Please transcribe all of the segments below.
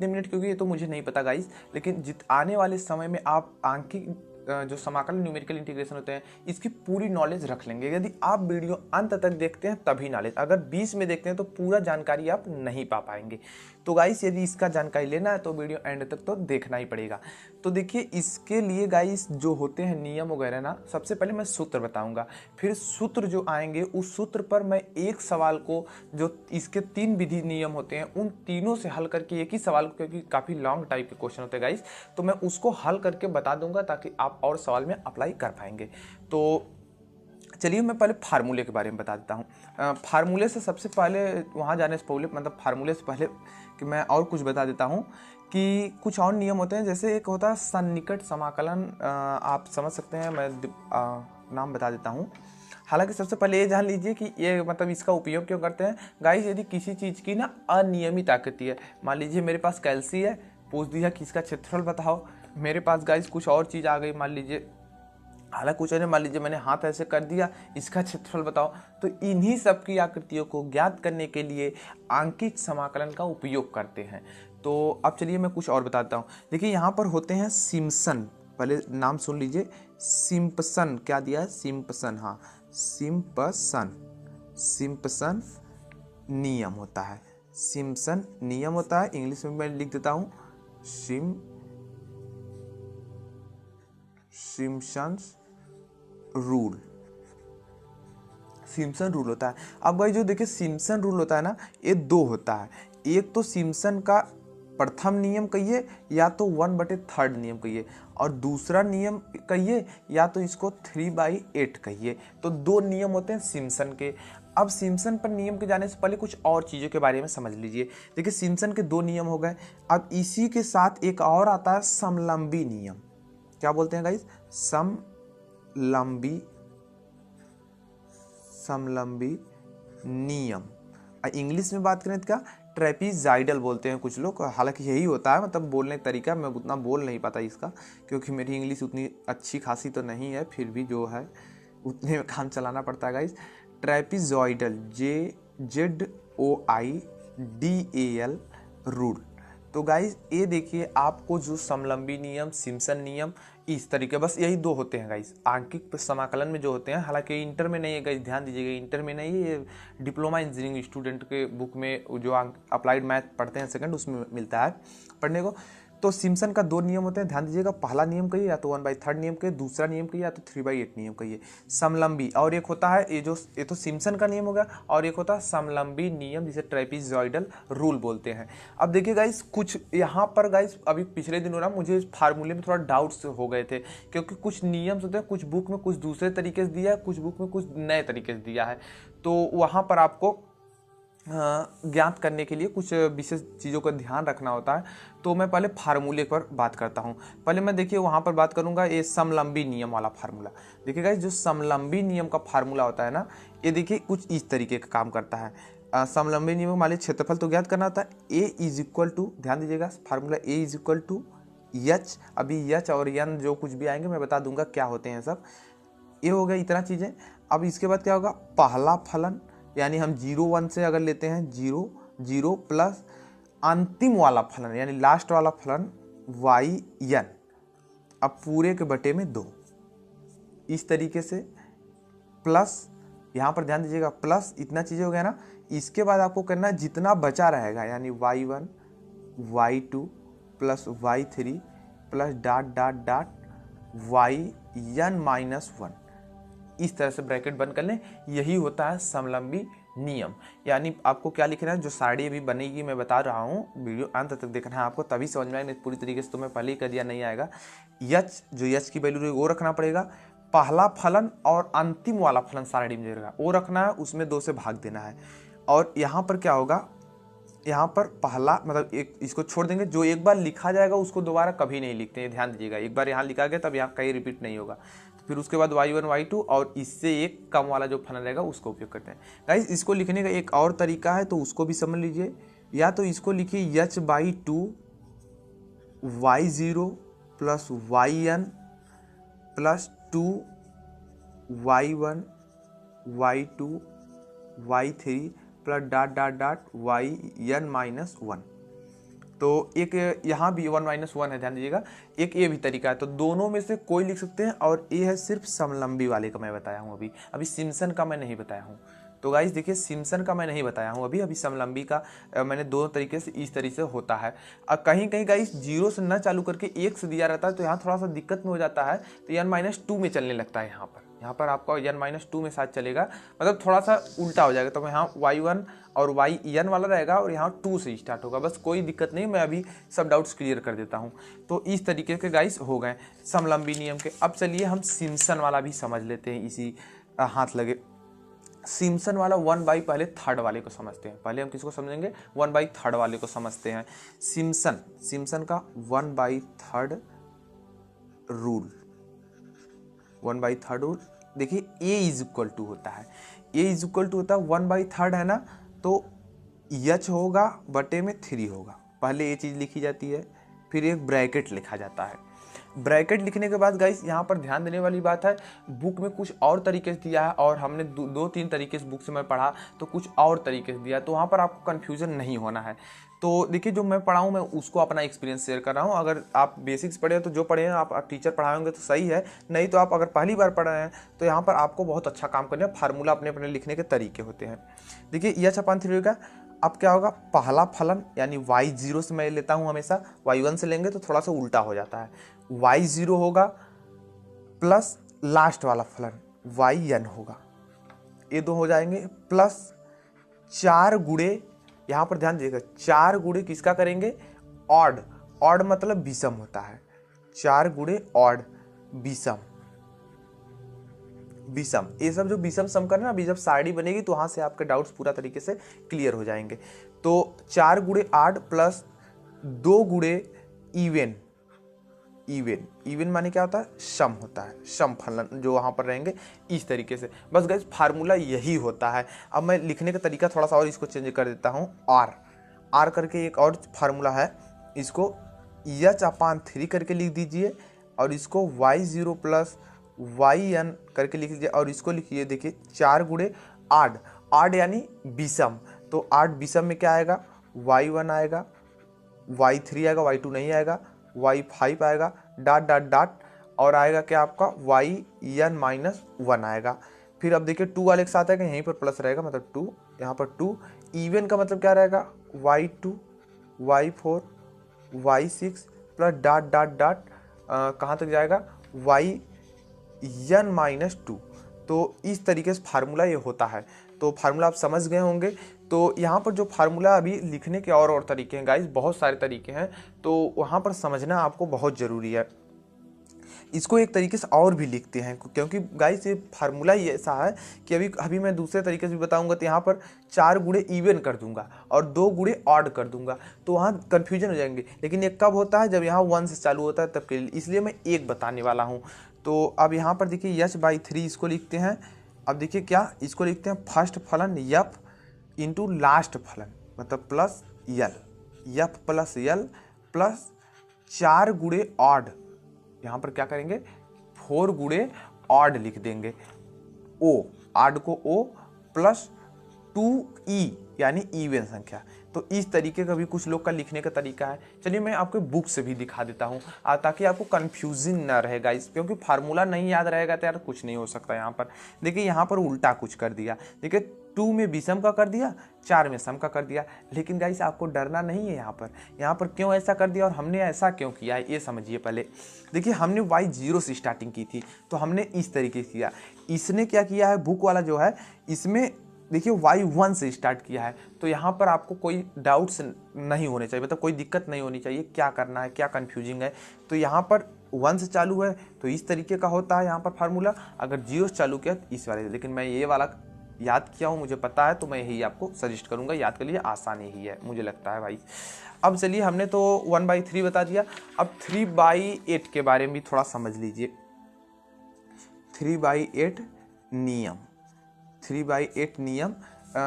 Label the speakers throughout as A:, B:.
A: Minute, क्योंकि ये तो मुझे नहीं पता गाइस, लेकिन आने वाले समय में आप आंकिक जो समाकलन न्यूमेरिकल इंटीग्रेशन होते हैं इसकी पूरी नॉलेज रख लेंगे। यदि आप वीडियो अंत तक देखते हैं तभी नॉलेज, अगर बीच में देखते हैं तो पूरा जानकारी आप नहीं पा पाएंगे। तो गाइस यदि इसका जानकारी लेना है तो वीडियो एंड तक तो देखना ही पड़ेगा। तो देखिए इसके लिए गाइस जो होते हैं नियम वगैरह ना, सबसे पहले मैं सूत्र बताऊंगा, फिर सूत्र जो आएंगे उस सूत्र पर मैं एक सवाल को, जो इसके 3 विधि नियम होते हैं उन तीनों से हल करके एक ही सवाल को, क्योंकि काफ़ी लॉन्ग टाइप के क्वेश्चन होते हैं गाइस, तो मैं उसको हल करके बता दूंगा ताकि आप और सवाल में अप्लाई कर पाएंगे। तो चलिए मैं पहले फार्मूले के बारे में बता देता हूँ। फार्मूले से सबसे पहले वहाँ जाने से पहले, मतलब फार्मूले से पहले कि मैं और कुछ बता देता हूँ कि कुछ और नियम होते हैं। जैसे एक होता है सन्निकट समाकलन, आप समझ सकते हैं, मैं नाम बता देता हूँ। हालांकि सबसे पहले ये जान लीजिए कि ये मतलब इसका उपयोग क्यों करते हैं गाइस। यदि किसी चीज़ की ना अनियमित आकृति है, मान लीजिए मेरे पास कैल्सी है, पूछ दिया कि इसका क्षेत्रफल बताओ। मेरे पास गाइस कुछ और चीज़ आ गई, मान लीजिए, हालांकि कुछ नहीं, मान लीजिए मैंने हाथ ऐसे कर दिया, इसका क्षेत्रफल बताओ। तो इन्हीं सब की आकृतियों को ज्ञात करने के लिए आंकिक समाकलन का उपयोग करते हैं। तो अब चलिए मैं कुछ और बताता हूँ। देखिए यहाँ पर होते हैं सिम्पसन, पहले नाम सुन लीजिए, सिम्पसन, क्या दिया है, सिम्पसन, हाँ सिम्पसन, सिम्पसन नियम होता है, सिम्पसन नियम होता है। इंग्लिश में मैं लिख देता हूँ सिम्पसन्स रूल, सिम्पसन रूल होता है। अब भाई जो देखिए सिम्पसन रूल होता है ना, ये 2 होता है। एक तो सिम्पसन का प्रथम नियम कहिए या तो 1/3 नियम कहिए, और दूसरा नियम कहिए या तो इसको 3/8 कहिए। तो 2 नियम होते हैं सिम्पसन के। अब सिम्पसन पर नियम के जाने से पहले कुछ और चीज़ों के बारे में समझ लीजिए। देखिए सिम्पसन के 2 नियम हो गए। अब इसी के साथ एक और आता है समलंबी नियम। क्या बोलते हैं गाइस, समलंबी, समलंबी नियम। इंग्लिश में बात करें तो क्या, ट्रेपीजाइडल बोलते हैं कुछ लोग। हालांकि यही होता है, मतलब बोलने का तरीका, मैं उतना बोल नहीं पाता इसका क्योंकि मेरी इंग्लिश उतनी अच्छी खासी तो नहीं है, फिर भी जो है उतने में काम चलाना पड़ता है गाइस। ट्रेपीजॉइडल, JZOIDAL rule. तो गाइस ये देखिए आपको जो समलंबी नियम, सिम्पसन नियम, इस तरीके, बस यही 2 होते हैं गाइस आंकिक समाकलन में जो होते हैं। हालांकि इंटर में नहीं है गाइस, ध्यान दीजिएगा, इंटर में नहीं है, ये डिप्लोमा इंजीनियरिंग स्टूडेंट के बुक में जो अप्लाइड मैथ पढ़ते हैं सेकंड, उसमें मिलता है पढ़ने को। तो सिम्पसन का 2 नियम होते हैं, ध्यान दीजिएगा, पहला नियम कहिए या तो 1/3 नियम कहिए, दूसरा नियम कहिए या तो 3/8 नियम कहिए। समलंबी, और एक होता है ये तो सिम्पसन का नियम हो गया, और एक होता है समलंबी नियम जिसे ट्रेपीजॉइडल रूल बोलते हैं। अब देखिए गाइस कुछ यहाँ पर गाइस अभी पिछले दिनों ना मुझे फार्मूले में थोड़ा डाउट्स हो गए थे, क्योंकि कुछ नियम होते हैं, कुछ बुक में कुछ दूसरे तरीके से दिया है, कुछ बुक में कुछ नए तरीके से दिया है। तो वहाँ पर आपको ज्ञात करने के लिए कुछ विशेष चीज़ों का ध्यान रखना होता है। तो मैं पहले फार्मूले पर बात करता हूँ। पहले मैं देखिए वहाँ पर बात करूँगा ये समलंबी नियम वाला फार्मूला। देखिए गाइस जो समलंबी नियम का फार्मूला होता है ना, ये देखिए कुछ इस तरीके का काम करता है। समलंबी नियम मान लीजिए क्षेत्रफल तो ज्ञात करना होता है, A = ध्यान दीजिएगा फार्मूला, A = H। अभी H और N जो कुछ भी आएंगे मैं बता दूंगा क्या होते हैं सब। ये हो गया इतना चीज़ें। अब इसके बाद क्या होगा, पहला फलन, यानी हम 0 1 से अगर लेते हैं 0 0 प्लस अंतिम वाला फलन यानी लास्ट वाला फलन YN, अब पूरे के बटे में 2, इस तरीके से, प्लस यहाँ पर ध्यान दीजिएगा प्लस इतना चीज़ हो गया ना। इसके बाद आपको करना है जितना बचा रहेगा, यानी Y1 Y2 plus Y3 plus dot dot dot YN-1, इस तरह से ब्रैकेट बंद कर लें। यही होता है समलंबी नियम। यानी आपको क्या लिखना है, जो साड़ी अभी बनेगी मैं बता रहा हूँ, वीडियो अंत तक देखना है आपको, तभी समझ में आएगा। पूरी तरीके से तो मैं पहले ही कर दिया, नहीं आएगा। जो यच की वैल्यू वो रखना पड़ेगा, पहला फलन और अंतिम वाला फलन साड़ी में रहेगा वो रखना है, उसमें 2 से भाग देना है। और यहाँ पर क्या होगा, यहाँ पर पहला मतलब एक इसको छोड़ देंगे, जो एक बार लिखा जाएगा उसको दोबारा कभी नहीं लिखते हैं, ध्यान दीजिएगा। एक बार यहाँ लिखा गया तब यहाँ कहीं रिपीट नहीं होगा। तो फिर उसके बाद Y1 Y2 और इससे एक कम वाला जो फलन रहेगा उसको उपयोग करते हैं। गाइस इसको लिखने का एक और तरीका है, तो उसको भी समझ लीजिए। या तो इसको लिखिए H/2 Y0 plus YN plus 2 Y1 Y2 Y3 plus dot dot dot YN-1। तो एक यहाँ भी 1 - 1 है, ध्यान दीजिएगा। एक ये भी तरीका है, तो दोनों में से कोई लिख सकते हैं। और ये है सिर्फ समलंबी वाले का मैं बताया हूँ, अभी सिम्पसन का मैं नहीं बताया हूँ। तो गाइस देखिए, सिम्पसन का मैं नहीं बताया हूँ अभी समलंबी का मैंने दोनों तरीके से इस तरीके से होता है। कहीं कहीं गाइस 0 से न चालू करके 1 से दिया रहता है, तो यहाँ थोड़ा सा दिक्कत में हो जाता है, तो n-2 में चलने लगता है। यहाँ पर आपका n-2 में साथ चलेगा, मतलब थोड़ा सा उल्टा हो जाएगा। तो यहाँ y1 और yn वाला रहेगा और यहाँ 2 से स्टार्ट होगा। बस कोई दिक्कत नहीं, मैं अभी सब डाउट्स क्लियर कर देता हूँ। तो इस तरीके के गाइस हो गए समलंबी नियम के। अब चलिए हम सिम्पसन वाला भी समझ लेते हैं इसी हाथ लगे। सिम्पसन वाला 1/3 पहले थर्ड वाले को समझते हैं। पहले हम किसको समझेंगे? 1/3 वाले को समझते हैं। सिम्पसन का 1/3 रूल, 1/3 रूल देखिए, a इज इक्वल टू होता है, a इज इक्वल टू होता है 1/3 है ना, तो h होगा बटे में 3 होगा। पहले ये चीज़ लिखी जाती है, फिर एक ब्रैकेट लिखा जाता है। ब्रैकेट लिखने के बाद गाइस यहाँ पर ध्यान देने वाली बात है, बुक में कुछ और तरीके से दिया है और हमने 2-3 तरीके से बुक से मैं पढ़ा तो कुछ और तरीके से दिया, तो वहाँ पर आपको कन्फ्यूजन नहीं होना है। तो देखिए, जो मैं पढ़ा हूँ मैं उसको अपना एक्सपीरियंस शेयर कर रहा हूँ। अगर आप बेसिक्स पढ़े हो तो जो पढ़े हैं आप टीचर पढ़ाएंगे तो सही है, नहीं तो आप अगर पहली बार पढ़ रहे हैं तो यहाँ पर आपको बहुत अच्छा काम करना है। फार्मूला अपने अपने लिखने के तरीके होते हैं। देखिए h/3 का अब क्या होगा, पहला फलन यानी y0 से मैं लेता हूँ हमेशा, y1 से लेंगे तो थोड़ा सा उल्टा हो जाता है। y0 होगा प्लस लास्ट वाला फलन yn होगा, ये दो हो जाएंगे, प्लस 4 गुणे, यहाँ पर ध्यान दीजिएगा 4 गुणे किसका करेंगे? ऑड। ऑड मतलब विषम होता है, 4 गुणे ऑड विषम। ये सब जो विषम सम करना अभी जब सारणी बनेगी तो वहाँ से आपके डाउट्स पूरा तरीके से क्लियर हो जाएंगे। तो 4 गुणे ऑड प्लस 2 गुणे इवन। इवन माने क्या होता है? सम होता है, सम फलन जो वहाँ पर रहेंगे इस तरीके से। बस गाइस फार्मूला यही होता है। अब मैं लिखने का तरीका थोड़ा सा और इसको चेंज कर देता हूँ। आर करके एक और फार्मूला है, इसको h/3 करके लिख दीजिए और इसको y0 प्लस yn करके लिख लीजिए और इसको लिखिए। देखिए 4 गुणे ऑड यानी विषम, तो ऑड विषम में क्या आएगा? y1 आएगा, y3 आएगा, y2 नहीं आएगा, y5 आएगा, डॉट डॉट डॉट, और आएगा क्या आपका yn-1 आएगा। फिर अब देखिए 2 वाले के साथ आएगा, यहीं पर प्लस रहेगा मतलब 2, यहाँ पर 2। इवन का मतलब क्या रहेगा? y2, y4, y6 plus dot dot dot कहाँ तक जाएगा? yn-2। तो इस तरीके से फार्मूला ये होता है। तो फार्मूला आप समझ गए होंगे। तो यहाँ पर जो फार्मूला अभी लिखने के और तरीके हैं गाइस, बहुत सारे तरीके हैं, तो वहाँ पर समझना आपको बहुत ज़रूरी है। इसको एक तरीके से और भी लिखते हैं, क्योंकि गाइस ये फार्मूला ही ऐसा है कि अभी मैं दूसरे तरीके से भी बताऊंगा। तो यहाँ पर 4 गुणे इवन कर दूंगा और 2 गुणे ऑड कर दूंगा, तो वहाँ कन्फ्यूजन हो जाएंगे। लेकिन ये कब होता है? जब यहाँ 1 से चालू होता है तब के लिए, इसलिए मैं एक बताने वाला हूँ। तो अब यहाँ पर देखिए h/3 इसको लिखते हैं। अब देखिए क्या, इसको लिखते हैं फर्स्ट फलन f इंटू लास्ट फलन, मतलब plus l, f plus l plus 4 गुणे ऑड, यहाँ पर क्या करेंगे? 4 गुणे ऑड लिख देंगे, ऑड को o प्लस 2e यानी इवन संख्या। तो इस तरीके का भी कुछ लोग का लिखने का तरीका है। चलिए मैं आपको बुक से भी दिखा देता हूँ ताकि आपको कंफ्यूजिंग ना रहे गाइस, क्योंकि फार्मूला नहीं याद रहेगा तो यार कुछ नहीं हो सकता। यहाँ पर देखिए, यहाँ पर उल्टा कुछ कर दिया। देखिए 2 में विषम का कर दिया, 4 में सम का कर दिया। लेकिन गाइस आपको डरना नहीं है। यहाँ पर क्यों ऐसा कर दिया और हमने ऐसा क्यों किया है ये समझिए पहले। देखिए हमने y0 से स्टार्टिंग की थी, तो हमने इस तरीके से किया। इसने क्या किया है, बुक वाला जो है, इसमें देखिए y1 से स्टार्ट किया है। तो यहाँ पर आपको कोई डाउट्स नहीं होने चाहिए, मतलब कोई दिक्कत नहीं होनी चाहिए क्या करना है, क्या कंफ्यूजिंग है। तो यहाँ पर 1 से चालू है तो इस तरीके का होता है यहाँ पर फार्मूला। अगर 0 से चालू किया तो इस वाले, लेकिन मैं ये वाला याद किया हूँ, मुझे पता है, तो मैं यही आपको सजेस्ट करूँगा। याद कर लिए, आसान ही है मुझे लगता है भाई। अब चलिए, हमने तो 1/3 बता दिया, अब 3/8 के बारे में भी थोड़ा समझ लीजिए। 3/8 नियम, 3/8 नियम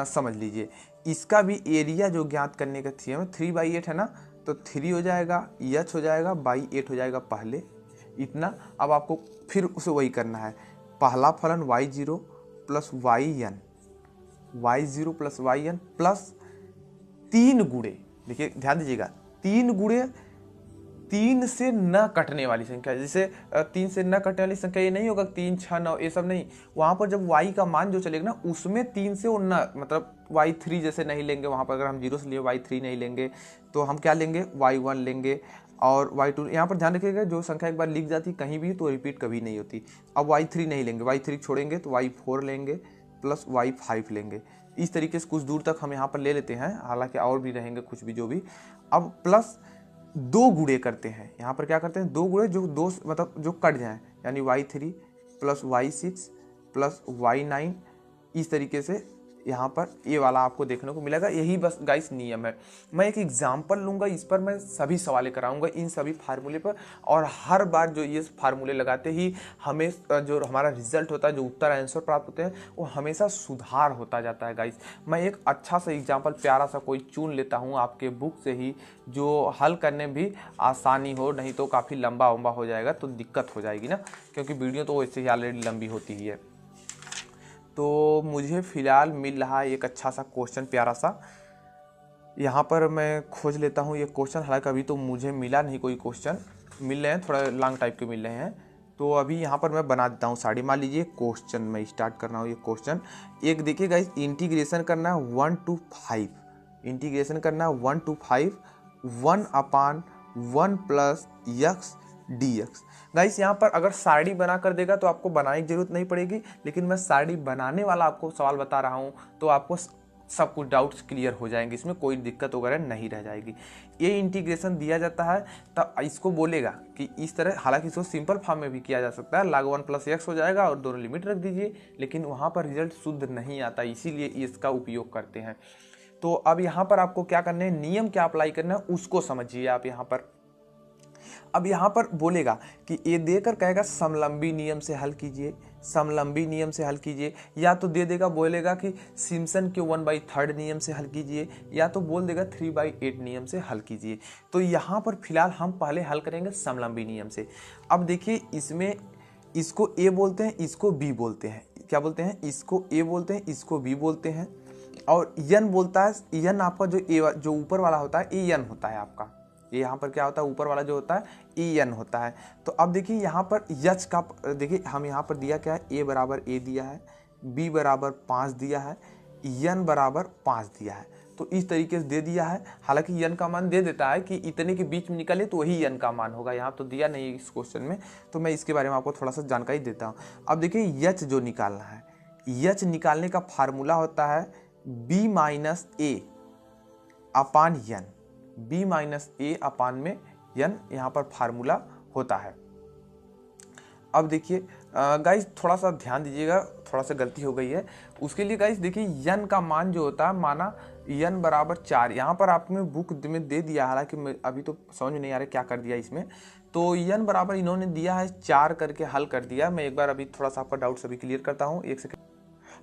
A: समझ लीजिए। इसका भी एरिया जो ज्ञात करने का थी हमें, 3/8 है ना, तो 3 हो जाएगा, h हो जाएगा, 8 हो जाएगा पहले, इतना। अब आपको फिर उसे वही करना है, पहला फलन y0 plus yn, y0 plus yn plus 3 गुणे, देखिए ध्यान दीजिएगा 3 गुणे 3 से न कटने वाली संख्या, जैसे 3 से न कटने वाली संख्या ये नहीं होगा 3, 6, 9 ये सब नहीं। वहाँ पर जब y का मान जो चलेगा ना उसमें 3 से वो न, मतलब y3 जैसे नहीं लेंगे, वहाँ पर अगर हम 0 से लिए y3 नहीं लेंगे तो हम क्या लेंगे y1 लेंगे और y2। यहाँ पर ध्यान रखिएगा जो संख्या एक बार लिख जाती कहीं भी तो रिपीट कभी नहीं होती। अब y3 नहीं लेंगे, y3 छोड़ेंगे तो y4 लेंगे प्लस y5 लेंगे। इस तरीके से कुछ दूर तक हम यहाँ पर ले लेते हैं, हालांकि और भी रहेंगे कुछ भी जो भी। अब प्लस 2 गुणे करते हैं, यहाँ पर क्या करते हैं 2 गुणे जो 2 मतलब जो कट जाए, यानी y3 plus y6 plus y9। इस तरीके से यहाँ पर ये वाला आपको देखने को मिलेगा। यही बस गाइस नियम है। मैं एक एग्जांपल लूँगा, इस पर मैं सभी सवाल कराऊंगा इन सभी फार्मूले पर, और हर बार जो ये फार्मूले लगाते ही हमें जो हमारा रिजल्ट होता है, जो उत्तर आंसर प्राप्त होते हैं, वो हमेशा सुधार होता जाता है गाइस। मैं एक अच्छा सा एग्जाम्पल प्यारा सा कोई चुन लेता हूँ आपके बुक से ही, जो हल करने भी आसानी हो, नहीं तो काफ़ी लंबा वंबा हो जाएगा तो दिक्कत हो जाएगी ना, क्योंकि वीडियो तो वैसे ही ऑलरेडी लंबी होती ही है। तो मुझे फ़िलहाल मिल रहा है एक अच्छा सा क्वेश्चन प्यारा सा, यहाँ पर मैं खोज लेता हूँ ये क्वेश्चन। हालांकि अभी तो मुझे मिला नहीं कोई क्वेश्चन, मिल रहे हैं थोड़ा लॉन्ग टाइप के मिल रहे हैं, तो अभी यहाँ पर मैं बना देता हूँ साड़ी। मान लीजिए क्वेश्चन मैं स्टार्ट कर रहा हूँ। ये क्वेश्चन एक देखिए गाइस, इंटीग्रेशन करना है 1 to 5, इंटीग्रेशन करना है 1 to 5 1/1 plus x dx। Guys यहाँ पर अगर सारणी बना कर देगा तो आपको बनाने की जरूरत नहीं पड़ेगी, लेकिन मैं सारणी बनाने वाला आपको सवाल बता रहा हूँ तो आपको सब कुछ डाउट्स क्लियर हो जाएंगे, इसमें कोई दिक्कत वगैरह नहीं रह जाएगी। ये इंटीग्रेशन दिया जाता है तब इसको बोलेगा कि इस तरह, हालांकि इसको सिंपल फॉर्म में भी किया जा सकता है, log 1 प्लस x हो जाएगा और दोनों लिमिट रख दीजिए, लेकिन वहाँ पर रिजल्ट शुद्ध नहीं आता, इसीलिए इसका उपयोग करते हैं। तो अब यहाँ पर आपको क्या करना है, नियम क्या अप्लाई करना है उसको समझिए आप यहाँ पर। अब यहाँ पर बोलेगा कि ये देकर कहेगा समलंबी नियम से हल कीजिए, समलंबी नियम से हल कीजिए, या तो दे देगा बोलेगा कि सिम्पसन के 1/3 नियम से हल कीजिए, या तो बोल देगा 3/8 नियम से हल कीजिए। तो यहाँ पर फिलहाल हम पहले हल करेंगे समलंबी नियम से। अब देखिए इसमें इसको ए बोलते हैं, इसको बी बोलते हैं। क्या बोलते हैं, इसको ए बोलते हैं, इसको बी बोलते हैं, और यन बोलता है, यन आपका जो ऊपर वाला होता है ए यन होता है आपका। ये यहाँ पर क्या होता है, ऊपर वाला जो होता है ए एन होता है। तो अब देखिए यहाँ पर यच का, देखिए हम यहाँ पर दिया क्या है, ए बराबर ए दिया है, बी बराबर 5 दिया है, एन बराबर 5 दिया है। तो इस तरीके से दे दिया है। हालांकि एन का मान दे देता है कि इतने के बीच में निकले तो वही एन का मान होगा, यहाँ तो दिया नहीं इस क्वेश्चन में, तो मैं इसके बारे में आपको थोड़ा सा जानकारी देता हूँ। अब देखिए यच जो निकालना है, यच निकालने का फार्मूला होता है बी माइनस ए अपान एन, बी माइनस ए अपान में यन यहाँ पर फार्मूला होता है। अब देखिए गाइस थोड़ा सा ध्यान दीजिएगा, थोड़ा सा गलती हो गई है उसके लिए। गाइस देखिए यन का मान जो होता है, माना यन बराबर 4, यहाँ पर आपने बुक में दे दिया, हालांकि अभी तो समझ में नहीं आ रहा क्या कर दिया इसमें। तो यन बराबर इन्होंने दिया है 4 करके हल कर दिया। मैं एक बार अभी थोड़ा सा आपका डाउट अभी क्लियर करता हूँ, एक सेकंड।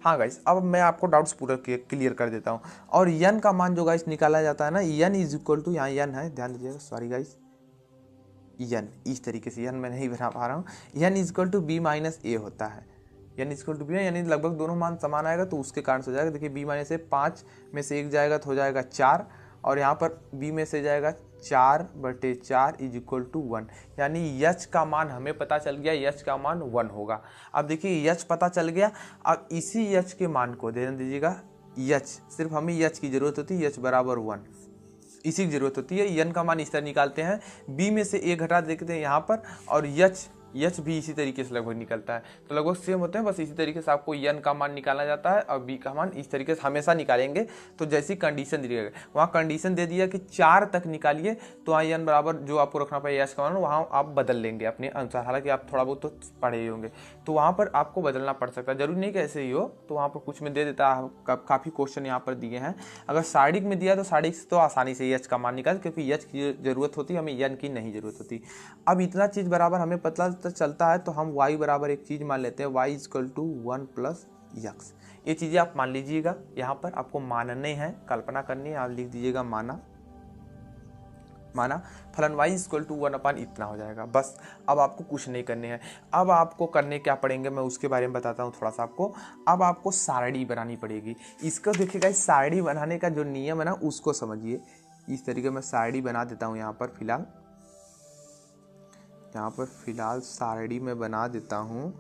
A: हाँ गाइस अब मैं आपको डाउट्स पूरा क्लियर कर देता हूँ। और यन का मान जो गाइस निकाला जाता है ना, यन इज इक्वल टू, यहाँ यन है ध्यान दीजिएगा, सॉरी गाइस, यन इस तरीके से यन मैं नहीं बना पा रहा हूँ, n is equal to b minus a होता है, n is equal to b, यानी लगभग दोनों मान समान आएगा तो उसके कारण से हो जाएगा। देखिए बी माइनस ए 5 में से 1 जाएगा तो हो जाएगा 4, और यहाँ पर बी में से जाएगा 4/4 इज इक्वल टू 1, यानी यच का मान हमें पता चल गया, यच का मान 1 होगा। अब देखिए यच पता चल गया, अब इसी यच के मान को ध्यान दीजिएगा, यच सिर्फ हमें यच की जरूरत होती है, यच बराबर 1 इसी की जरूरत होती है। यन का मान इस तरह निकालते हैं, बी में से ए घटा देते हैं यहाँ पर, और यच भी इसी तरीके से लगभग निकलता है, तो लगभग सेम होते हैं, बस इसी तरीके से आपको यन का मान निकालना जाता है और बी का मान इस तरीके से हमेशा निकालेंगे। तो जैसी कंडीशन दी गई, वहाँ कंडीशन दे दिया कि 4 तक निकालिए, तो वहाँ यन बराबर जो आपको रखना पड़ेगा यच का मान, वहाँ आप बदल लेंगे अपने अनुसार। हालांकि आप थोड़ा बहुत तो पढ़े ही होंगे, तो वहाँ पर आपको बदलना पड़ सकता है, जरूरी नहीं कि ऐसे ही हो। तो वहाँ पर कुछ में दे देता है, काफ़ी क्वेश्चन यहाँ पर दिए हैं। अगर सारिक में दिया तो सारिक से तो आसानी से यच का मान निकाल, क्योंकि यच की जरूरत होती है, हमें यन की नहीं जरूरत होती। अब इतना चीज़ बराबर हमें पता चलता है, तो हम y बराबर एक चीज़ मान लेते हैं, y equal to 1 plus x। ये चीज़ें आप मान लीजिएगा, यहाँ पर आपको मानने हैं, कल्पना करनी है, आप लिख दीजिएगा माना फलन y इक्वल टू 1 अपान इतना हो जाएगा, बस। अब आपको कुछ नहीं करने हैं, अब आपको करने क्या पड़ेंगे मैं उसके बारे में बताता हूँ थोड़ा सा आपको। अब आपको सारणी बनानी पड़ेगी। इसको देखिएगा, इस सारणी बनाने का जो नियम है ना उसको समझिए। इस तरीके मैं सारणी बना देता हूँ यहाँ पर फिलहाल सारणी में बना देता हूँ।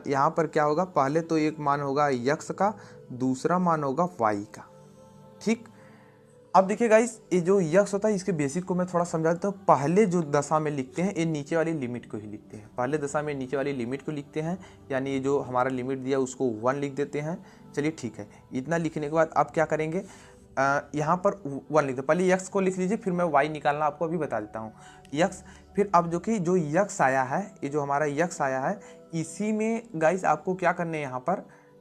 A: यहाँ पर क्या होगा, पहले तो एक मान होगा यक्स का, दूसरा मान होगा वाई का। ठीक, अब देखिए गाइस, ये जो यक्स होता है इसके बेसिक को मैं थोड़ा समझा देता हूँ। पहले जो दशा में लिखते हैं ये नीचे वाली लिमिट को ही लिखते हैं, पहले दशा में नीचे वाली लिमिट को लिखते हैं, यानी ये जो हमारा लिमिट दिया उसको 1 लिख देते हैं। चलिए ठीक है, इतना लिखने के बाद अब क्या करेंगे, यहाँ पर 1 लिख दो। पहले यक्स को लिख लीजिए, फिर मैं वाई निकालना आपको अभी बता देता हूँ। यक्स, फिर अब जो यक्स आया है, ये जो हमारा यक्स आया है, इसी में गाइस आपको क्या करने हैं,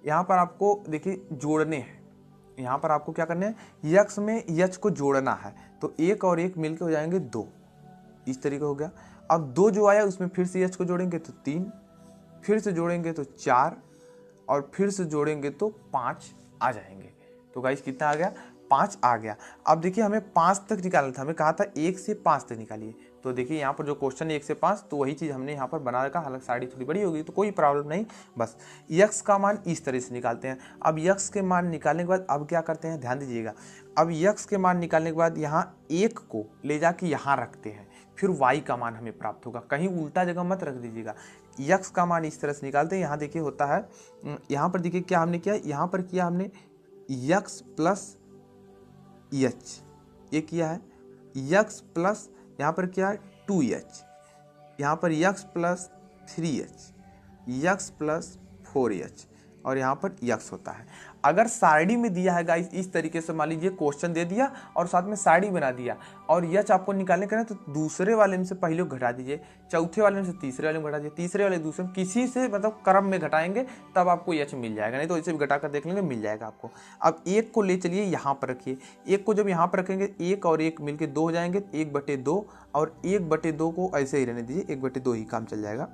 A: यहाँ पर आपको देखिए जोड़ने हैं। यहाँ पर आपको क्या करना है, यक्स में यच को जोड़ना है, तो 1 और 1 मिलके हो जाएंगे 2, इस तरीके हो गया। अब 2 जो आया उसमें फिर से यच को जोड़ेंगे तो 3, फिर से जोड़ेंगे तो 4, और फिर से जोड़ेंगे तो 5 आ जाएंगे। तो गाइस कितना आ गया, 5 आ गया। अब देखिए हमें 5 तक निकालना था, हमें कहा था 1 से 5 तक निकालिए। तो देखिए यहाँ पर जो क्वेश्चन है 1 से 5, तो वही चीज़ हमने यहाँ पर बना रखा। हालांकि साड़ी थोड़ी बड़ी होगी तो कोई प्रॉब्लम नहीं, बस यक्स का मान इस तरह से निकालते हैं। अब यक्स के मान निकालने के बाद अब क्या करते हैं, ध्यान दीजिएगा। अब यक्स के मान निकालने के बाद यहाँ 1 को ले जाके यहाँ रखते हैं, फिर वाई का मान हमें प्राप्त होगा। कहीं उल्टा जगह मत रख दीजिएगा। यक्स का मान इस तरह से निकालते हैं। यहाँ देखिए होता है, यहाँ पर देखिए क्या हमने किया, यहाँ पर किया हमने यक्स प्लस एच, ये किया है यक्स प्लस, यहाँ पर क्या है 2h, यहाँ पर x plus 3h, x plus 4h, और यहाँ पर यक्स होता है। अगर सारणी में दिया है गाइस इस तरीके से, मान लीजिए क्वेश्चन दे दिया और साथ में सारणी बना दिया, और यच आपको निकालने का है तो दूसरे वाले में से पहले घटा दीजिए, चौथे वाले में से तीसरे वाले में घटा दीजिए, तीसरे वाले दूसरे में, किसी से मतलब क्रम में घटाएंगे तब आपको यच मिल जाएगा, नहीं तो इसे भी घटा कर देख लेंगे मिल जाएगा आपको। अब 1 को ले चलिए यहाँ पर रखिए, 1 को जब यहाँ पर रखेंगे 1 और 1 मिलके 2 हो जाएंगे, 1/2, और 1/2 को ऐसे ही रहने दीजिए, 1/2 ही काम चल जाएगा,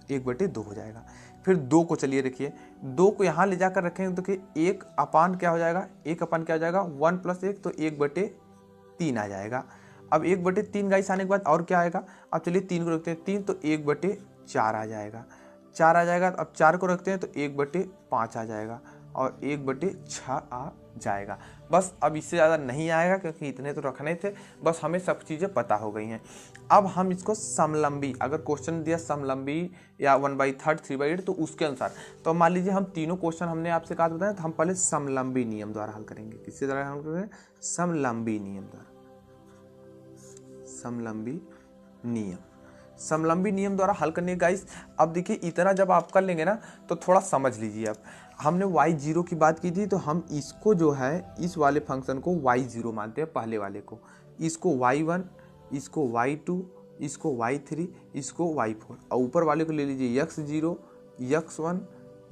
A: 1/2 हो जाएगा। फिर 2 को चलिए रखिए, 2 को यहाँ ले जाकर रखेंगे तो कि 1 अपान क्या हो जाएगा, 1 अपान क्या हो जाएगा 1 + 1, तो 1/3 आ जाएगा। अब 1/3 गाइस आने के बाद और क्या आएगा, अब चलिए 3 को रखते हैं 3, तो 1/4 आ जाएगा, 4 आ जाएगा। अब 4 को रखते हैं तो 1/5 आ जाएगा, और 1/6 आ जाएगा। बस अब इससे ज़्यादा नहीं आएगा क्योंकि इतने तो रखने थे, बस हमें सब चीज़ें पता हो गई हैं। अब हम इसको समलंबी, अगर क्वेश्चन दिया समलंबी या 1/3, 3/8, तो उसके अनुसार, तो मान लीजिए हम तीनों क्वेश्चन हमने आपसे कहा बताया, तो हम पहले समलंबी नियम द्वारा हल करेंगे। किसके द्वारा हल करेंगे, समलंबी नियम द्वारा, समलंबी नियम द्वारा हल करने गाइस। अब देखिए इतना जब आप कर लेंगे ना तो थोड़ा समझ लीजिए। अब हमने y0 की बात की थी, तो हम इसको जो है इस वाले फंक्शन को y0 मानते हैं, पहले वाले को, इसको y1, इसको y2, इसको y3, इसको y4, और ऊपर वाले को ले लीजिए x0, x1,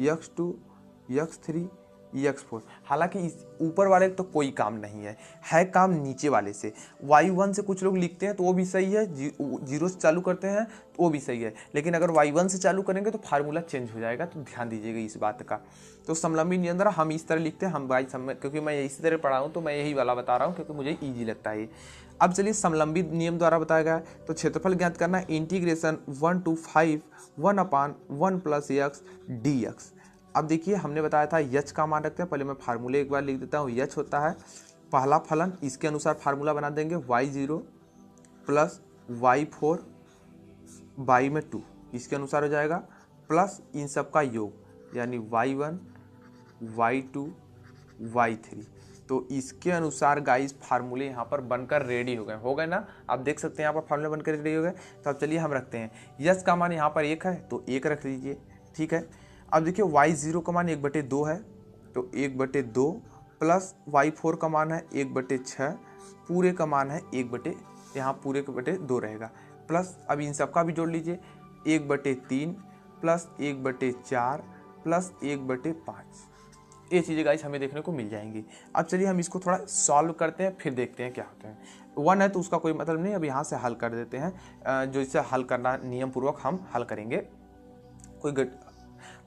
A: x2, x3, x4। हालांकि इस ऊपर वाले तो कोई काम नहीं है काम नीचे वाले से। y1 से कुछ लोग लिखते हैं तो वो भी सही है, 0 से चालू करते हैं तो वो भी सही है, लेकिन अगर y1 से चालू करेंगे तो फार्मूला चेंज हो जाएगा, तो ध्यान दीजिएगा इस बात का। तो समलंबी नियम द्वारा हम इस तरह लिखते हैं, हम क्योंकि मैं इसी तरह पढ़ा हूँ तो मैं यही वाला बता रहा हूँ क्योंकि मुझे ईजी लगता है। अब चलिए समलंबी नियम द्वारा बताया गया है, तो क्षेत्रफल ज्ञात करना, इंटीग्रेशन 1 to 5 1/1 + x dx। अब देखिए हमने बताया था यच का मान रखते हैं, पहले मैं फार्मूले एक बार लिख देता हूँ। यच होता है पहला फलन, इसके अनुसार फार्मूला बना देंगे, y0 + y4 बाई में 2, इसके अनुसार हो जाएगा, प्लस इन सब का योग, यानी y1, y2, y3। तो इसके अनुसार गाइस फार्मूले यहाँ पर बनकर रेडी हो गए ना, आप देख सकते हैं यहाँ पर फार्मूले बनकर रेडी हो गए। तो अब चलिए हम रखते हैं, यच का मान यहाँ पर 1 है तो 1 रख लीजिए, ठीक है। अब देखिए y0 का मान 1/2 है, तो 1/2 प्लस y4 का मान है 1/6, पूरे का मान है 1/, यहाँ पूरे के 2 रहेगा, प्लस अब इन सब का भी जोड़ लीजिए, 1/3 प्लस 1/4 प्लस 1/5। ये चीज़ें गाइस हमें देखने को मिल जाएंगी। अब चलिए हम इसको थोड़ा सॉल्व करते हैं, फिर देखते हैं क्या होता है। 1 है तो उसका कोई मतलब नहीं, अब यहाँ से हल कर देते हैं, जो इससे हल करना नियम पूर्वक हम हल करेंगे, कोई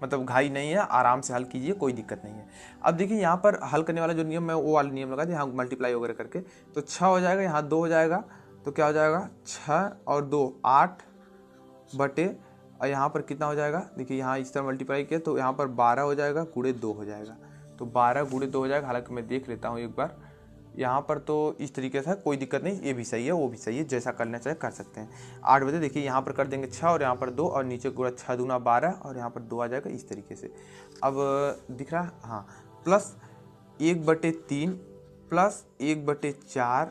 A: मतलब घाई नहीं है, आराम से हल कीजिए, कोई दिक्कत नहीं है। अब देखिए यहाँ पर हल करने वाला जो नियम है वो वाला नियम लगा दिया, यहाँ मल्टीप्लाई वगैरह करके, तो 6 हो जाएगा, यहाँ 2 हो जाएगा, तो क्या हो जाएगा 6 और 2 8 बटे, और यहाँ पर कितना हो जाएगा, देखिए यहाँ इस तरह मल्टीप्लाई किया तो यहाँ पर 12 हो जाएगा, गुणे 2 हो जाएगा, तो 12 गुणे 2 हो जाएगा। हालांकि मैं देख लेता हूँ एक बार, यहाँ पर तो इस तरीके से कोई दिक्कत नहीं, ये भी सही है वो भी सही है, जैसा करना चाहे कर सकते हैं। 8 बजे देखिए यहाँ पर कर देंगे 6 और यहाँ पर 2 और नीचे पूरा 6 दूना 12 और यहाँ पर 2 आ जाएगा इस तरीके से। अब दिख रहा है, हाँ, प्लस 1/3 प्लस 1/4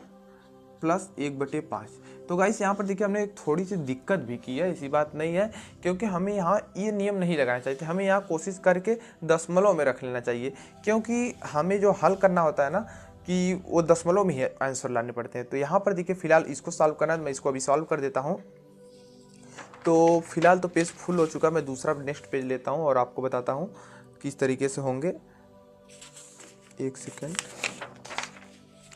A: प्लस 1/5। तो गाइस यहाँ पर देखिए हमने एक थोड़ी सी दिक्कत भी की है, ऐसी बात नहीं है, क्योंकि हमें यहाँ ये नियम नहीं लगाना चाहिए, हमें यहाँ कोशिश करके दशमलव में रख लेना चाहिए, क्योंकि हमें जो हल करना होता है ना कि वो दशमलव में ही आंसर लाने पड़ते हैं। तो यहाँ पर देखिए फिलहाल इसको सॉल्व करना है, मैं इसको अभी सॉल्व कर देता हूँ। तो फिलहाल तो पेज फुल हो चुका, मैं दूसरा नेक्स्ट पेज लेता हूँ और आपको बताता हूँ किस तरीके से होंगे। एक सेकेंड,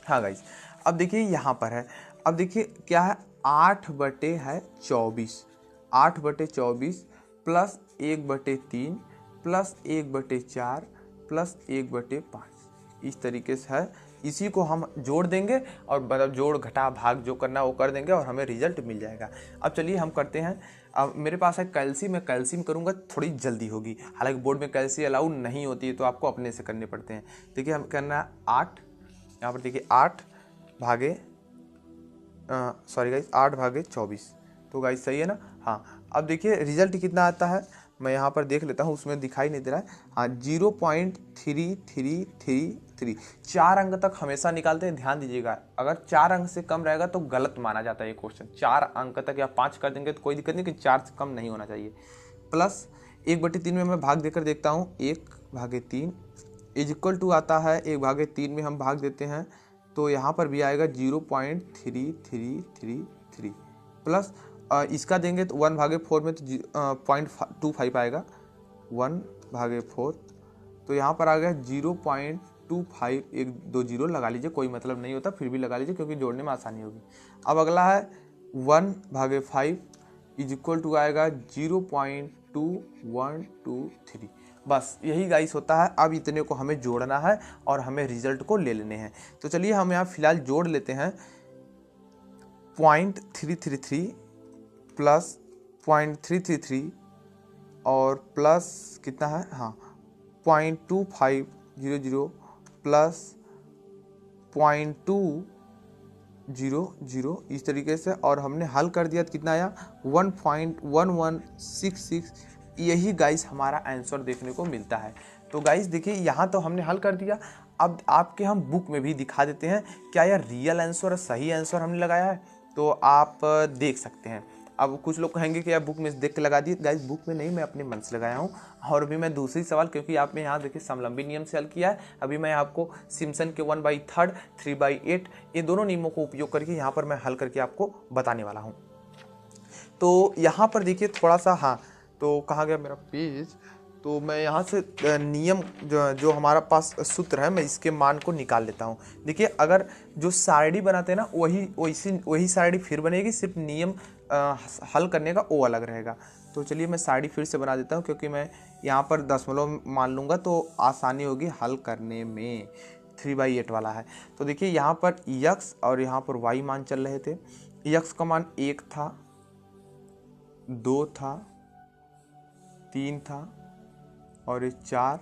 A: हाँ गाइस, अब देखिए यहाँ पर है, अब देखिए क्या है, 8/24 8/24 प्लस 1/3 प्लस 1/4 प्लस 1/5 इस तरीके से है। इसी को हम जोड़ देंगे और मतलब जोड़ घटा भाग जो करना है वो कर देंगे और हमें रिजल्ट मिल जाएगा। अब चलिए हम करते हैं। अब मेरे पास है कैल्सी, मैं कैल्सी में करूँगा थोड़ी जल्दी होगी, हालांकि बोर्ड में कैल्सी अलाउ नहीं होती है तो आपको अपने से करने पड़ते हैं। देखिए हम करना है 8, यहाँ पर देखिए 8 भागे सॉरी गाइस 8/24। तो गाइस सही है ना, हाँ। अब देखिए रिजल्ट कितना आता है, मैं यहाँ पर देख लेता हूँ, उसमें दिखाई नहीं दे रहा है, हाँ 0.3333। 4 अंक तक हमेशा निकालते हैं, ध्यान दीजिएगा, अगर 4 अंक से कम रहेगा तो गलत माना जाता है ये क्वेश्चन। 4 अंक तक या 5 कर देंगे तो कोई दिक्कत नहीं, कि 4 से कम नहीं होना चाहिए। प्लस 1/3 में मैं भाग देकर देखता हूँ, 1/3 इज इक्वल टू आता है 1/3 में हम भाग देते हैं तो यहाँ पर भी आएगा 0.3333 प्लस इसका देंगे तो 1/4 में तो 0.25 आएगा, 1/4 तो यहाँ पर आ गया 0.25। 1 2 0 लगा लीजिए, कोई मतलब नहीं होता, फिर भी लगा लीजिए क्योंकि जोड़ने में आसानी होगी। अब अगला है 1/5 इज इक्वल टू आएगा 0.2123। बस यही गाइस होता है। अब इतने को हमें जोड़ना है और हमें रिजल्ट को ले लेने हैं। तो चलिए हम यहाँ फिलहाल जोड़ लेते हैं। 0.333 प्लस 0.333 और प्लस कितना है, हाँ 0.2500 प्लस 0.200 इस तरीके से, और हमने हल कर दिया तो कितना आया 1.1166। यही गाइस हमारा आंसर देखने को मिलता है। तो गाइस देखिए यहाँ तो हमने हल कर दिया। अब आपके हम बुक में भी दिखा देते हैं क्या यह रियल आंसर और सही आंसर हमने लगाया है, तो आप देख सकते हैं। अब कुछ लोग कहेंगे कि यार बुक में देख के लगा दिए, गाइस बुक में नहीं, मैं अपने मन से लगाया हूँ। और अभी मैं दूसरी सवाल, क्योंकि आपने यहाँ देखिए समलंबी नियम से हल किया है, अभी मैं आपको सिम्पसन के 1/3 3/8 ये दोनों नियमों को उपयोग करके यहाँ पर मैं हल करके आपको बताने वाला हूँ। तो यहाँ पर देखिए थोड़ा सा, हाँ तो कहाँ गया मेरा पेज, तो मैं यहाँ से नियम जो हमारा पास सूत्र है मैं इसके मान को निकाल लेता हूँ। देखिए अगर जो सारणी बनाते हैं ना वही सारणी फिर बनेगी, सिर्फ नियम हल करने का वो अलग रहेगा। तो चलिए मैं सारणी फिर से बना देता हूँ, क्योंकि मैं यहाँ पर दशमलव मान लूँगा तो आसानी होगी हल करने में। 3/8 वाला है, तो देखिए यहाँ पर यक्स और यहाँ पर वाई मान चल रहे थे। यक्स का मान 1 था, 2 था, 3 था और ये 4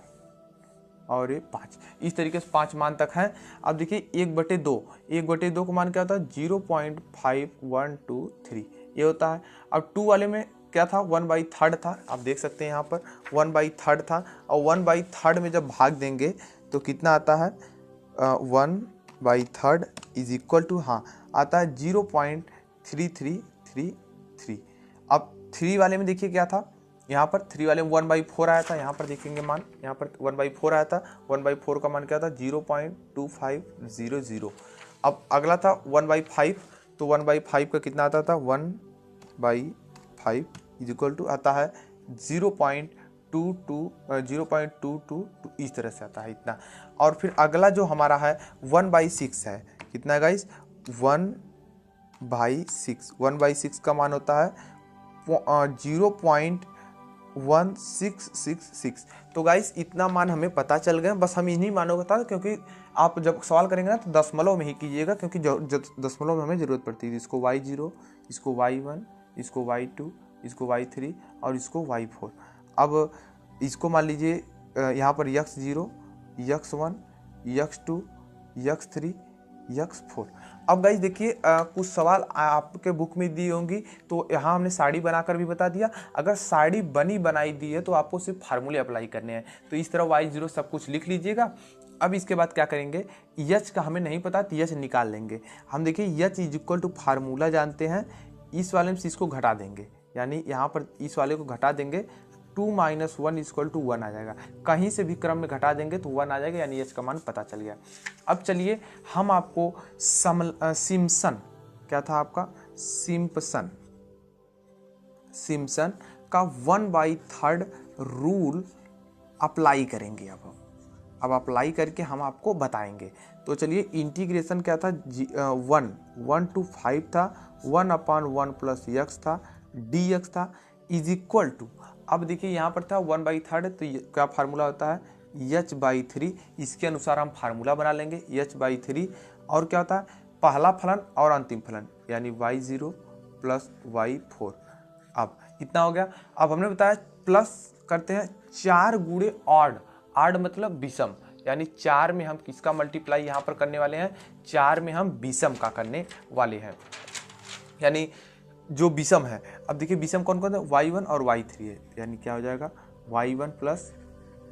A: और ये 5, इस तरीके से 5 मान तक हैं। अब देखिए 1/2 का मान क्या होता है 0.5123 ये होता है। अब 2 वाले में क्या था 1/3 था, आप देख सकते हैं यहाँ पर 1/3 था, और 1/3 में जब भाग देंगे तो कितना आता है 1/3 इज इक्वल टू, हाँ आता है 0.3333। अब 3 वाले में देखिए क्या था, यहाँ पर 3 वाले में 1/4 आया था, यहाँ पर देखेंगे मान, यहाँ पर 1/4 आया था, 1/4 का मान क्या था 0.2500। अब अगला था 1/5, तो 1/5 का कितना आता था 1/5 इज इक्वल टू आता है 0.22 इस तरह से आता है इतना। और फिर अगला जो हमारा है 1/6 है, कितना है गाइस 1/6 का मान होता है 0.1666। तो गाइस इतना मान हमें पता चल गया, बस हम इन्हीं मानों का था, क्योंकि आप जब सवाल करेंगे ना तो दशमलव में ही कीजिएगा, क्योंकि दशमलव में हमें ज़रूरत पड़ती है। इसको y0, इसको y1, इसको y2, इसको y3 और इसको y4। अब इसको मान लीजिए यहाँ पर x0, x1, x2, x3, x4। अब गाइस देखिए कुछ सवाल आपके बुक में दी होंगी, तो यहाँ हमने साड़ी बनाकर भी बता दिया। अगर साड़ी बनी बनाई दी है तो आपको सिर्फ फार्मूले अप्लाई करने हैं। तो इस तरह y0 सब कुछ लिख लीजिएगा। अब इसके बाद क्या करेंगे, यच का हमें नहीं पता तो यच निकाल लेंगे हम। देखिए h is equal to formula जानते हैं, इस वाले में से इसको घटा देंगे, यानी यहाँ पर इस वाले को घटा देंगे, 2 - 1 इक्वल टू 1 आ जाएगा। कहीं से भी क्रम में घटा देंगे तो 1 आ जाएगा, यानी एच का मान पता चल गया। अब चलिए हम आपको सिम्पसन, क्या था आपका सिम्पसन का 1/3 रूल अप्लाई करेंगे। अब अप्लाई करके हम आपको बताएंगे। तो चलिए इंटीग्रेशन क्या था, 1 to 5 था, 1/1 प्लस x था, dx था, इज इक्वल टू, अब देखिए यहाँ पर था 1/3, तो क्या फार्मूला होता है h/3। इसके अनुसार हम फार्मूला बना लेंगे h/3। और क्या होता है पहला फलन और अंतिम फलन, यानी y0 प्लस y4। अब इतना हो गया। अब हमने बताया प्लस करते हैं 4 गुणे ऑड, ऑड मतलब विषम, यानी 4 में हम किसका मल्टीप्लाई यहाँ पर करने वाले हैं, 4 में हम विषम का करने वाले हैं, यानी जो विषम है। अब देखिए विषम कौन कौन है, y1 और y3 है, यानी क्या हो जाएगा y1 प्लस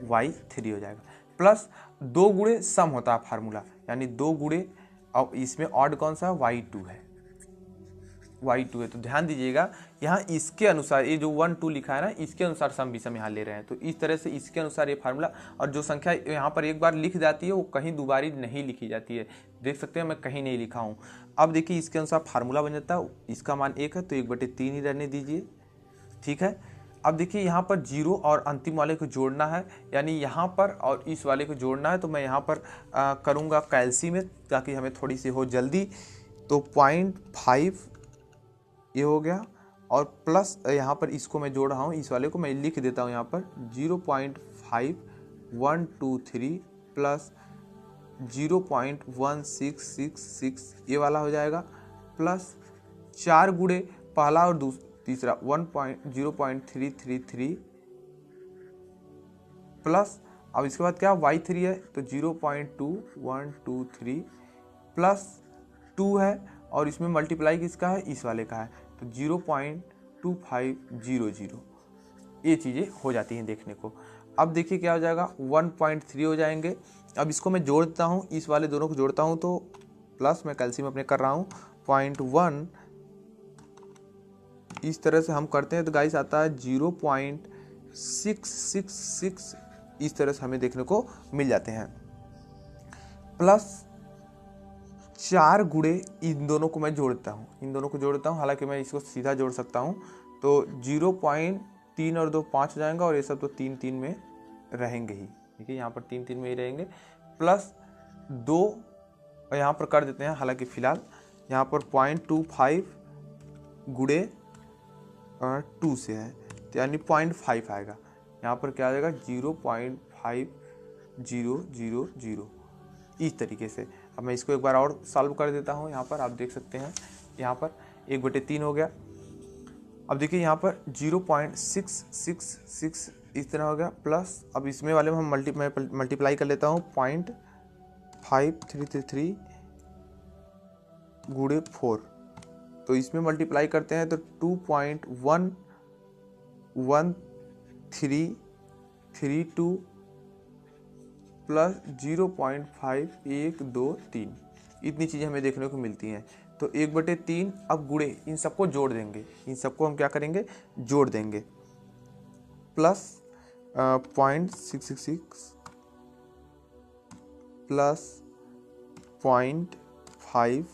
A: y3 हो जाएगा। प्लस 2 गुणे सम होता है फार्मूला, यानी 2 गुणे, अब इसमें ऑड कौन सा है, y2 है, y2 है। तो ध्यान दीजिएगा यहाँ इसके अनुसार, ये जो 1 2 लिखा है ना, इसके अनुसार सम विषम यहाँ ले रहे हैं। तो इस तरह से इसके अनुसार ये फार्मूला, और जो संख्या यहाँ पर एक बार लिख जाती है वो कहीं दोबारी नहीं लिखी जाती है, देख सकते हैं मैं कहीं नहीं लिखा हूँ। अब देखिए इसके अनुसार फार्मूला बन जाता है, इसका मान 1 है तो 1/3 ही रहने दीजिए, ठीक है। अब देखिए यहाँ पर 0 और अंतिम वाले को जोड़ना है, यानी यहाँ पर और इस वाले को जोड़ना है। तो मैं यहाँ पर करूँगा कैल्सी में, ताकि हमें थोड़ी सी हो जल्दी। तो 0.5 ये हो गया, और प्लस यहाँ पर इसको मैं जोड़ रहा हूँ, इस वाले को मैं लिख देता हूँ यहाँ पर 0.5123 प्लस 0.1666 ये वाला हो जाएगा, प्लस 4 गुणे पहला और तीसरा 0.333 प्लस, अब इसके बाद क्या y3 है तो 0.2123 प्लस 2 है, और इसमें मल्टीप्लाई किसका है, इस वाले का है, तो 0.2500 ये चीज़ें हो जाती हैं देखने को। अब देखिए क्या हो जाएगा 1.3 हो जाएंगे। अब इसको मैं जोड़ता हूँ, इस वाले दोनों को जोड़ता हूँ, तो प्लस मैं कैल्सियम अपने कर रहा हूँ 0.1, इस तरह से हम करते हैं तो गाइस आता है 0.666, इस तरह से हमें देखने को मिल जाते हैं। प्लस 4 गुणे इन दोनों को मैं जोड़ता हूँ, हालांकि मैं इसको सीधा जोड़ सकता हूँ। तो 0.3 और 2 5 हो जाएगा, और ये सब तो 3 3 में रहेंगे ही, ठीक है, यहाँ पर 3 3 में ही रहेंगे। प्लस 2 यहाँ पर कर देते हैं, हालांकि फिलहाल यहाँ पर 0.25 गुणे 2 से है, तो यानी 0.5 आएगा। यहाँ पर क्या आ जाएगा 0.5000, इस तरीके से। अब मैं इसको एक बार और सॉल्व कर देता हूँ। यहाँ पर आप देख सकते हैं, यहाँ पर 1/3 हो गया। अब देखिए यहाँ पर 0.666 इस तरह हो गया, प्लस अब इसमें वाले में हम मल्टीप्लाई कर लेता हूँ 0.5333 गुणे 4, तो इसमें मल्टीप्लाई करते हैं तो 2.11332 प्लस 0.5123, इतनी चीज़ें हमें देखने को मिलती हैं। तो 1/3 अब गुणे इन सबको जोड़ देंगे, इन सबको हम क्या करेंगे जोड़ देंगे, प्लस 0.666 प्लस 0.5,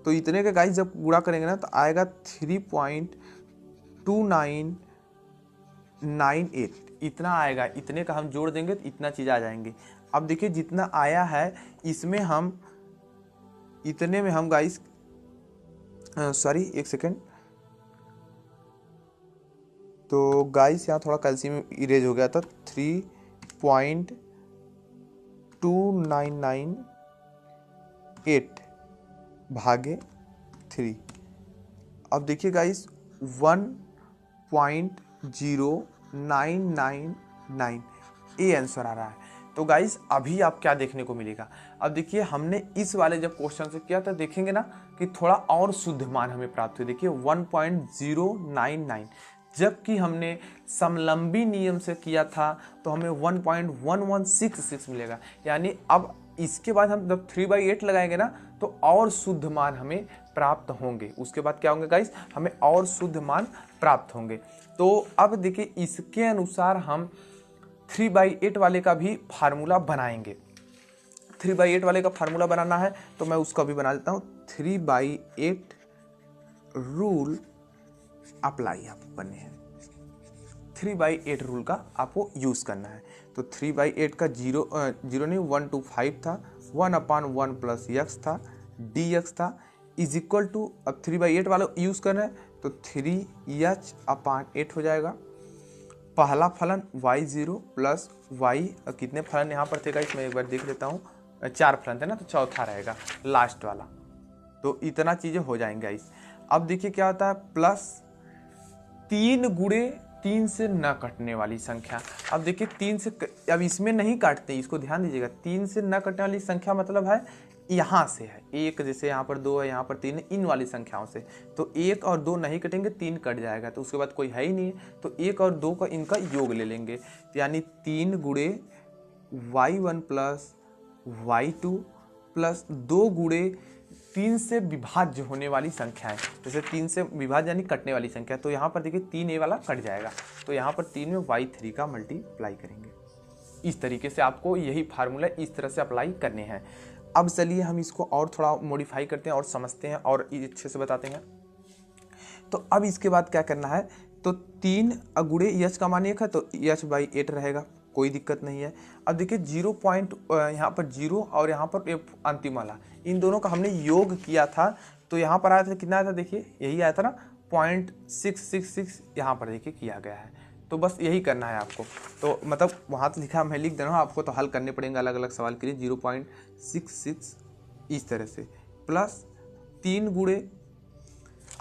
A: तो इतने का गाइस जब गुणा करेंगे ना तो आएगा 3.2998, इतना आएगा। इतने का हम जोड़ देंगे तो इतना चीज़ आ जाएंगे। अब देखिए जितना आया है इसमें हम, इतने में हम गाइस सॉरी एक सेकेंड, तो गाइस यहाँ थोड़ा कैल्शियम इरेज हो गया था, 3.2998 भागे 3। अब देखिए गाइस 1.0999 ये आंसर आ रहा है। तो गाइस अभी आप क्या देखने को मिलेगा, अब देखिए हमने इस वाले जब क्वेश्चन से किया था देखेंगे ना कि थोड़ा और शुद्ध मान हमें प्राप्त हुई। देखिए 1.099, जबकि हमने समलंबी नियम से किया था तो हमें 1.1166 मिलेगा। यानी अब इसके बाद हम जब 3/8 लगाएंगे ना तो और शुद्ध मान हमें प्राप्त होंगे। उसके बाद क्या होंगे गाइस, हमें और शुद्ध मान प्राप्त होंगे। तो अब देखिए इसके अनुसार हम 3/8 वाले का भी फार्मूला बनाएंगे। 3/8 वाले का फार्मूला बनाना है तो मैं उसका भी बना लेता हूँ। 3/8 रूल अप्लाई आपको करने हैं। 3/8 रूल का आपको यूज करना है। तो 3/8 का जीरो नहीं 1 to 5 था, 1/1 प्लस x था, dx था, इज इक्वल टू, अब 3/8 वाला यूज करना है तो 3h/8 हो जाएगा। पहला फलन y0 प्लस y, कितने फलन यहाँ पर थे गाइस मैं एक बार देख लेता हूँ, 4 फलन थे ना, तो चौथा रहेगा लास्ट वाला। तो इतना चीजें हो जाएंगे गाइस। अब देखिए क्या होता है, प्लस 3 गुणे 3 से न कटने वाली संख्या। अब देखिए 3 से, अब इसमें नहीं काटते, इसको ध्यान दीजिएगा। 3 से न कटने वाली संख्या मतलब है यहाँ से है एक, जैसे यहाँ पर 2 है, यहाँ पर 3 है, इन वाली संख्याओं से। तो 1 और 2 नहीं कटेंगे, 3 कट जाएगा, तो उसके बाद कोई है ही नहीं है, तो 1 और 2 का इनका योग ले लेंगे। यानी 3 गुणे y1 प्लस y2 प्लस 2 गुणे 3 से विभाज्य होने वाली संख्या है। जैसे 3 से विभाज्य यानी कटने वाली संख्या, तो यहाँ पर देखिए 3a वाला कट जाएगा, तो यहाँ पर 3 में y3 का मल्टीप्लाई करेंगे। इस तरीके से आपको यही फार्मूला इस तरह से अप्लाई करने हैं। अब चलिए हम इसको और थोड़ा मॉडिफाई करते हैं और समझते हैं और अच्छे से बताते हैं। तो अब इसके बाद क्या करना है, तो 3 गुणे h का मान 1 है तो h/8 रहेगा, कोई दिक्कत नहीं है। अब देखिए 0 पॉइंट यहाँ पर 0 और यहाँ पर अंतिम वाला, इन दोनों का हमने योग किया था, तो यहाँ पर आया था कितना आया था, देखिए यही आया था ना 0.666, यहाँ पर देखिए किया गया है। तो बस यही करना है आपको, तो मतलब वहाँ तो लिखा मैं लिख दे रहा हूँ, आपको तो हल करने पड़ेंगे अलग अलग सवाल के लिए। 0.66 इस तरह से प्लस 3 गुणे,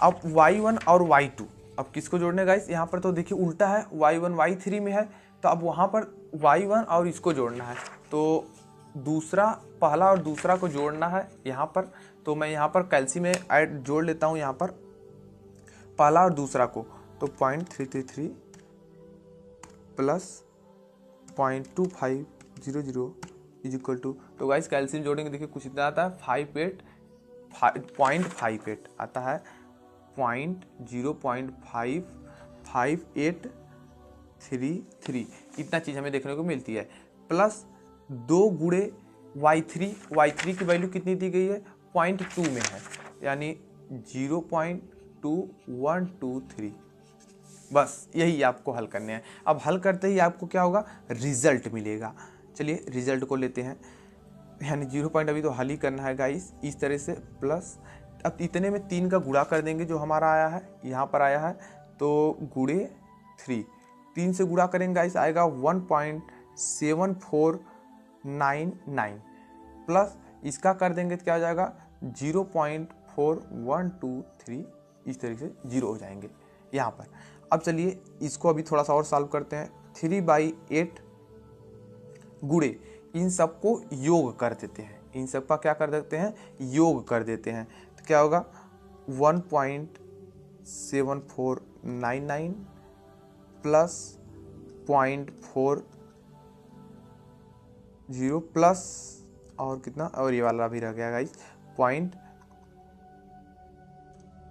A: अब y1 और y2, अब किसको जोड़ने गाइस, यहाँ पर तो देखिए उल्टा है, y1 y3 में है, तो अब वहाँ पर y1 और इसको जोड़ना है, तो दूसरा पहला और दूसरा को जोड़ना है यहाँ पर। तो मैं यहाँ पर कैल्सी में ऐड जोड़ लेता हूँ यहाँ पर पहला और दूसरा को, तो 0.333 प्लस 0.2500 इज इक्वल टू, तो गाइस कैल्शियम जोड़ेंगे देखिए कुछ इतना आता है 0.58 आता है, 0.55833, इतना चीज़ हमें देखने को मिलती है। प्लस 2 गुणे y3 की वैल्यू कितनी दी गई है, 0.2 में है, यानी 0.2123। बस यही आपको हल करने हैं। अब हल करते ही आपको क्या होगा, रिजल्ट मिलेगा। चलिए रिजल्ट को लेते हैं, यानी 0 पॉइंट अभी तो हल ही करना है गाइस इस तरह से। प्लस अब इतने में 3 का गुणा कर देंगे, जो हमारा आया है यहाँ पर आया है, तो गुणे 3 से गुणा करेंगे गाइस, आएगा 1.7499 प्लस इसका कर देंगे तो क्या हो जाएगा 0.4123, इस तरीके से 0 हो जाएंगे यहाँ पर। अब चलिए इसको अभी थोड़ा सा और सॉल्व करते हैं। 3/8 गुणे इन सबको योग कर देते हैं, इन सब का क्या कर देते हैं, योग कर देते हैं, तो क्या होगा 1.7499 प्लस 0.40 प्लस और कितना, और ये वाला भी रह गया गाइस पॉइंट,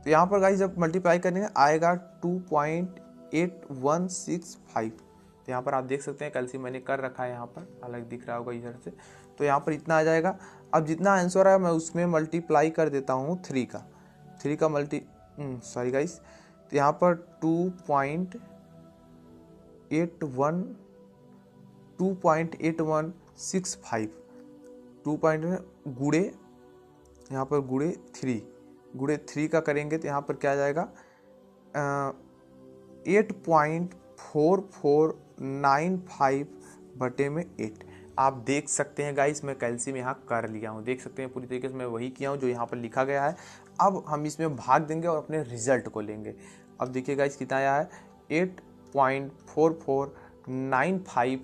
A: तो यहाँ पर गाइस जब मल्टीप्लाई करेंगे आएगा 2.8165। तो यहाँ पर आप देख सकते हैं कैल्शियम मैंने कर रखा है, यहाँ पर अलग दिख रहा होगा इधर से, तो यहाँ पर इतना आ जाएगा। अब जितना आंसर आया मैं उसमें मल्टीप्लाई कर देता हूँ 3 का सॉरी गाइस, तो यहाँ पर 2.8165 2 पॉइंट गुणे, यहाँ पर गुणे 3 का करेंगे तो यहाँ पर क्या आ जाएगा 8.4495/8। आप देख सकते हैं गाइस मैं कैल्शियम यहाँ कर लिया हूँ, देख सकते हैं पूरी तरीके से मैं वही किया हूँ जो यहाँ पर लिखा गया है। अब हम इसमें भाग देंगे और अपने रिजल्ट को लेंगे। अब देखिए गाइस कितना आया है 8.4495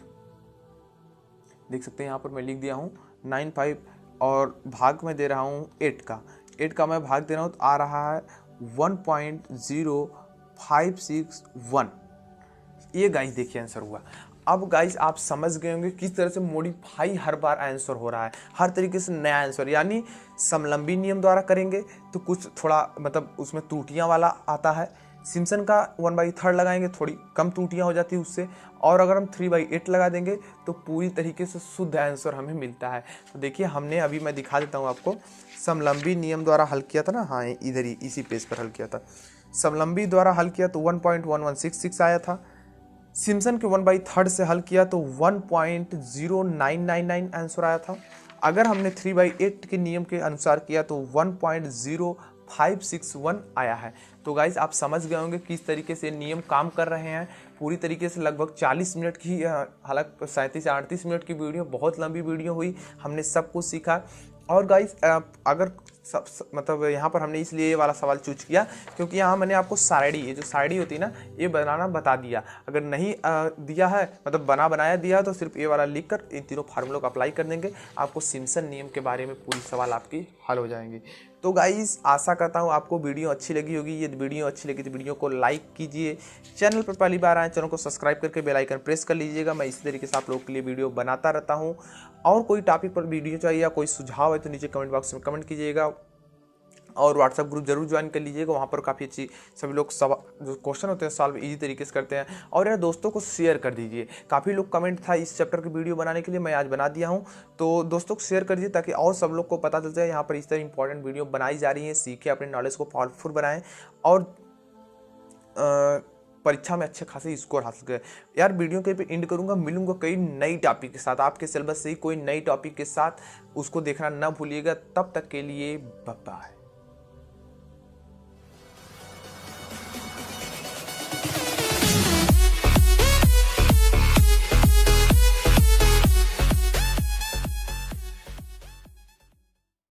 A: देख सकते हैं यहाँ पर मैं लिख दिया हूँ 95 और भाग में दे रहा हूँ 8 का मैं भाग दे रहा हूँ तो आ रहा है 1.0561। ये गाइस देखिए आंसर हुआ। अब गाइस आप समझ गए होंगे किस तरह से मॉडिफाई हर बार आंसर हो रहा है, हर तरीके से नया आंसर, यानी समलंबी नियम द्वारा करेंगे तो कुछ थोड़ा मतलब उसमें त्रुटियां वाला आता है, सिम्पसन का 1/3 लगाएंगे थोड़ी कम त्रुटियां हो जाती है उससे, और अगर हम 3/8 लगा देंगे तो पूरी तरीके से शुद्ध आंसर हमें मिलता है। तो देखिए हमने अभी मैं दिखा देता हूँ आपको, समलंबी नियम द्वारा हल किया था ना, हाँ इधर ही इसी पेज पर हल किया था, समलंबी द्वारा हल किया तो 1.1166 आया था, सिम्पसन के 1/3 से हल किया तो 1.0999 आंसर आया था, अगर हमने 3/8 के नियम के अनुसार किया तो 1.0561 आया है। तो गाइस आप समझ गए होंगे किस तरीके से नियम काम कर रहे हैं। पूरी तरीके से लगभग 40 मिनट की, हालांकि 37 से 38 मिनट की वीडियो, बहुत लंबी वीडियो हुई, हमने सब कुछ सीखा। और गाइस अगर मतलब यहाँ पर हमने इसलिए ये वाला सवाल चूज किया क्योंकि यहाँ मैंने आपको सारणी, ये जो सारणी होती है ना, ये बनाना बता दिया। अगर नहीं दिया है मतलब बनाया दिया तो सिर्फ ये वाला लिख कर इन तीनों फार्मूलों को अप्लाई कर देंगे, आपको सिम्पसन नियम के बारे में पूरी सवाल आपकी हल हो जाएंगे। तो गाइस आशा करता हूँ आपको वीडियो अच्छी लगी होगी। ये वीडियो अच्छी लगी तो वीडियो को लाइक कीजिए, चैनल पर पहली बार आए चैनल को सब्सक्राइब करके बेल आइकन प्रेस कर लीजिएगा। मैं इसी तरीके से आप लोगों के लिए वीडियो बनाता रहता हूँ। और कोई टॉपिक पर वीडियो चाहिए या कोई सुझाव है तो नीचे कमेंट बॉक्स में कमेंट कीजिएगा, और व्हाट्सएप ग्रुप जरूर ज्वाइन कर लीजिएगा, वहाँ पर काफ़ी अच्छी सभी लोग जो क्वेश्चन होते हैं सॉल्व इजी तरीके से करते हैं। और यार दोस्तों को शेयर कर दीजिए, काफ़ी लोग कमेंट था इस चैप्टर की वीडियो बनाने के लिए, मैं आज बना दिया हूँ, तो दोस्तों को शेयर कर दीजिए ताकि और सब लोग को पता चल जाए यहाँ पर इस तरह इंपॉर्टेंट वीडियो बनाई जा रही है। सीखें, अपने नॉलेज को पावरफुल बनाएं और परीक्षा में अच्छे खासे स्कोर हासिल करें। यार वीडियो के पे एंड करूंगा, मिलूंगा कई नई टॉपिक के साथ, आपके सिलेबस से ही कोई नई टॉपिक के साथ, उसको देखना ना भूलिएगा। तब तक के लिए बाय बाय।